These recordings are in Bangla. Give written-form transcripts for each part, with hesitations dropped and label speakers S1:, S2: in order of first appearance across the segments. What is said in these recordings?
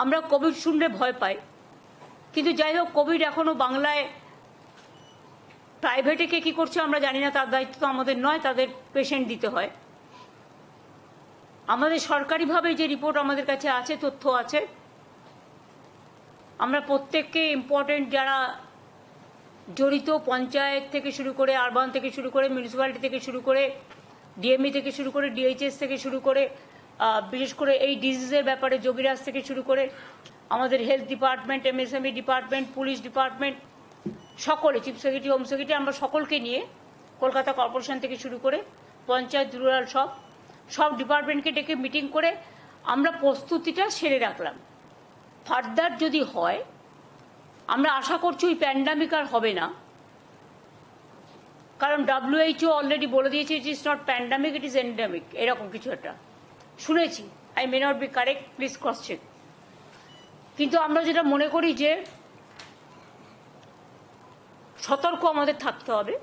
S1: আমরা কোভিড শুনলে ভয় পাই, কিন্তু যাই হোক কোভিড এখনো বাংলায় প্রাইভেটে কে কী করছে আমরা জানি না, তার দায়িত্ব তো আমাদের নয়, তাদের পেশেন্ট দিতে হয়। আমাদের সরকারিভাবে যে রিপোর্ট আমাদের কাছে আছে, তথ্য আছে, আমরা প্রত্যেককে ইম্পর্টেন্ট যারা জড়িত, পঞ্চায়েত থেকে শুরু করে, আরবান থেকে শুরু করে, মিউনিসিপ্যালিটি থেকে শুরু করে, ডিএমই থেকে শুরু করে, ডিএইচএস থেকে শুরু করে, বিশেষ করে এই ডিজিজের ব্যাপারে যোগীরাজ থেকে শুরু করে আমাদের health department, MSME department, police department, সকলে, চিফ সেক্রেটারি, হোম সেক্রেটারি, আমরা সকলকে নিয়ে কলকাতা কর্পোরেশন থেকে শুরু করে পঞ্চায়েত, রুরাল, সব ডিপার্টমেন্টকে ডেকে মিটিং করে আমরা প্রস্তুতিটা সেরে রাখলাম। ফার্দার যদি হয়, আমরা আশা করছি ওই প্যান্ডামিক আর হবে না, কারণ WHO অলরেডি বলে দিয়েছে it is not pandemic, it is endemic, এরকম কিছু একটা শুনেছি। I may not be correct, please cross check. কিন্তু আমরা যেটা মনে করি যে সতর্ক আমাদের থাকতে হবে,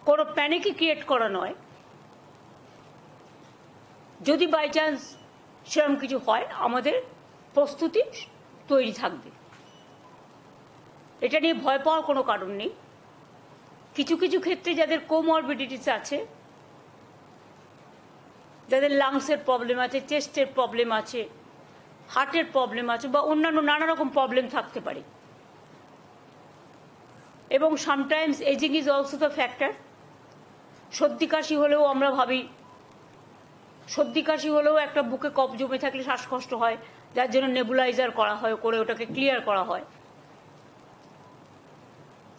S1: কোনো প্যানিকই ক্রিয়েট করা নয়। যদি বাই চান্স সেরকম কিছু হয়, আমাদের প্রস্তুতি তৈরি থাকবে, এটা নিয়ে ভয় পাওয়ার কোনো কারণ নেই। কিছু কিছু ক্ষেত্রে যাদের কোমরবিডিটিস আছে, যাদের লাংসের প্রবলেম আছে, চেস্টের প্রবলেম আছে, হার্টের প্রবলেম আছে, বা অন্যান্য নানা রকম প্রবলেম থাকতে পারে, এবং sometimes ageing is also the factor. সর্দি কাশি হলেও আমরা ভাবি, সর্দি কাশি হলেও একটা বুকে কফ জমে থাকলে শ্বাসকষ্ট হয়, যার জন্য নেবুলাইজার করা হয়, করে ওটাকে ক্লিয়ার করা হয়।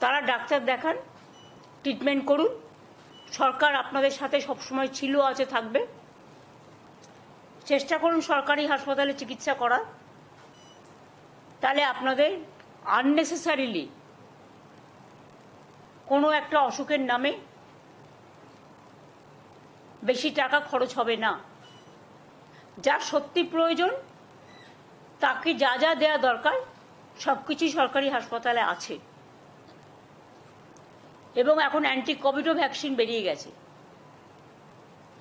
S1: তারা ডাক্তার দেখান, ট্রিটমেন্ট করুন। সরকার আপনাদের সাথে সবসময় ছিল, আছে, থাকবে। চেষ্টা করুন সরকারি হাসপাতালে চিকিৎসা করার, তাহলে আপনাদের আননেসেসারিলি কোনো একটা অসুখের নামে বেশি টাকা খরচ হবে না। যার সত্যি প্রয়োজন তাকে যা যা দেওয়া দরকার সব কিছুই সরকারি হাসপাতালে আছে, এবং এখন অ্যান্টি কোভিডও ভ্যাকসিন বেরিয়ে গেছে,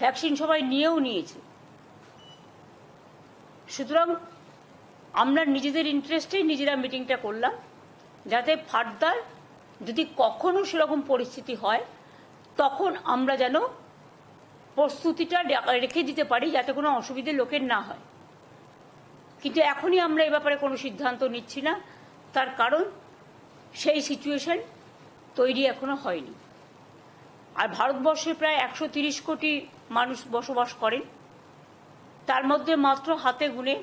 S1: ভ্যাকসিন সবাই নিয়েছে। সুতরাং আমরা নিজেদের ইন্টারেস্টেই নিজেরা মিটিংটা করলাম, যাতে ফার্দার যদি কখনো সেরকম পরিস্থিতি হয় তখন আমরা যেন প্রস্তুতিটা রেখে দিতে পারি, যাতে কোনো অসুবিধে লোকের না হয়। কিন্তু এখনই আমরা এ ব্যাপারে কোনো সিদ্ধান্ত নিচ্ছি না, তার কারণ সেই সিচুয়েশন তৈরি এখনো হয়নি। আর ভারতবর্ষে প্রায় 130 কোটি মানুষ বসবাস করেন, তার মধ্যে মাত্র হাতে গুনে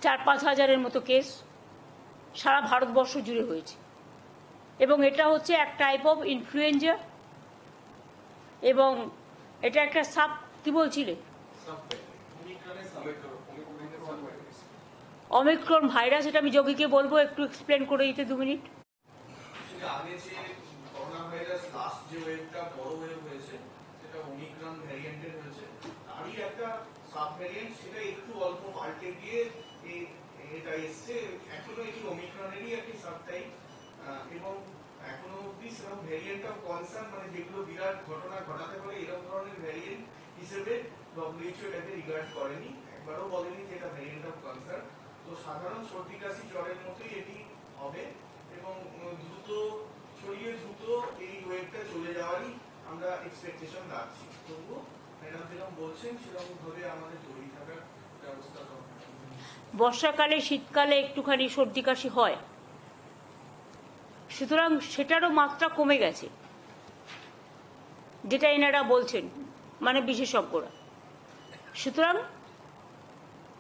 S1: 4-5 হাজারের মতো কেস সারা ভারতবর্ষ জুড়ে হয়েছে, এবং এটা হচ্ছে এক টাইপ অফ ইনফ্লুয়েঞ্জা, এবং এটা একটা কি বলছিলে, অমিক্রন ভাইরাস। এটা আমি যোগীকে বলবো একটু এক্সপ্লেন করে দিতে 2 মিনিট।
S2: আগে যে করোনা ভাইরাস লাস্ট যে ওয়েভটা বড় ওয়েভ হয়েছে, সেটা ওমিক্রন ভ্যারিয়েন্টের হয়েছে, তারই একটা সাব ভ্যারিয়েন্ট, সেটা একটু অল্প পাল্টে গিয়ে এটা এসছে। এখনো এটি ওমিক্রনেরই একটি সাবটাইপ, এবং এখনো অব্দি সেরকম ভ্যারিয়েন্ট অফ কনসার্ন, মানে যেগুলো বিরাট ঘটনা ঘটাতে পারে এরকম ধরনের ভ্যারিয়েন্ট হিসেবে WHO এটাকে রিগার্ড করেনি, একবারও বলেনি যে এটা ভ্যারিয়েন্ট অফ কনসার্ন। তো সাধারণ সর্দি কাশি জ্বরের মতোই এটি হবে, এবং দ্রুত ছড়িয়ে দ্রুত এই ওয়েভটা চলে যাওয়ারই আমরা এক্সপেকটেশন রাখছি। তবুও ম্যাডাম যেরকম বলছেন সেরকম ভাবে আমাদের তৈরি থাকার ব্যবস্থা করতে হবে।
S1: বর্ষাকালে, শীতকালে একটুখানি সর্দি কাশি হয়, সুতরাং সেটারও মাত্রা কমে গেছে, যেটা এনারা বলছেন, মানে বিশেষজ্ঞরা। সুতরাং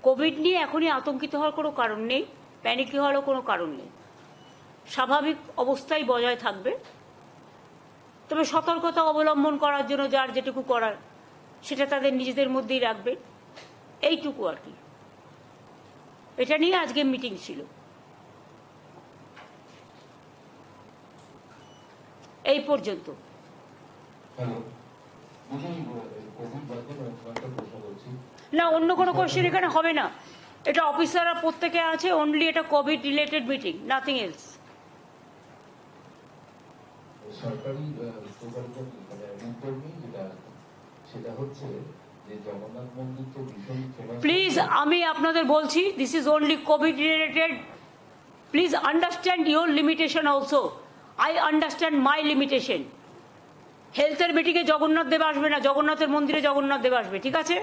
S1: কোভিড নিয়ে এখনই আতঙ্কিত হওয়ার কোনো কারণ নেই, প্যানিকি হওয়ারও কোনো কারণ নেই। স্বাভাবিক অবস্থায় বজায় থাকবে, তবে সতর্কতা অবলম্বন করার জন্য যার যেটুকু করার সেটা তাদের নিজেদের মধ্যেই রাখবে, এইটুকু আর কি। এটা নিয়ে আজকে মিটিং ছিল, এই পর্যন্ত। না, অন্য কোনো কোশ্চেন এখানে হবে না, এটা অফিসাররা প্রত্যেকে আছে, অনলি এটা Covid related meeting, nothing else.
S3: সরকারি যেটা সেটা হচ্ছে যে যে জগন্নাথ মন্দির তো ভীষণ ফেমাস।
S1: প্লিজ আমি আপনাদের বলছি, this is only Covid related. Please understand your limitation also. I understand my limitation. হেলথের মিটিংয়ে জগন্নাথ দেব আসবে না, জগন্নাথের মন্দিরে জগন্নাথ দেব আসবে, ঠিক আছে?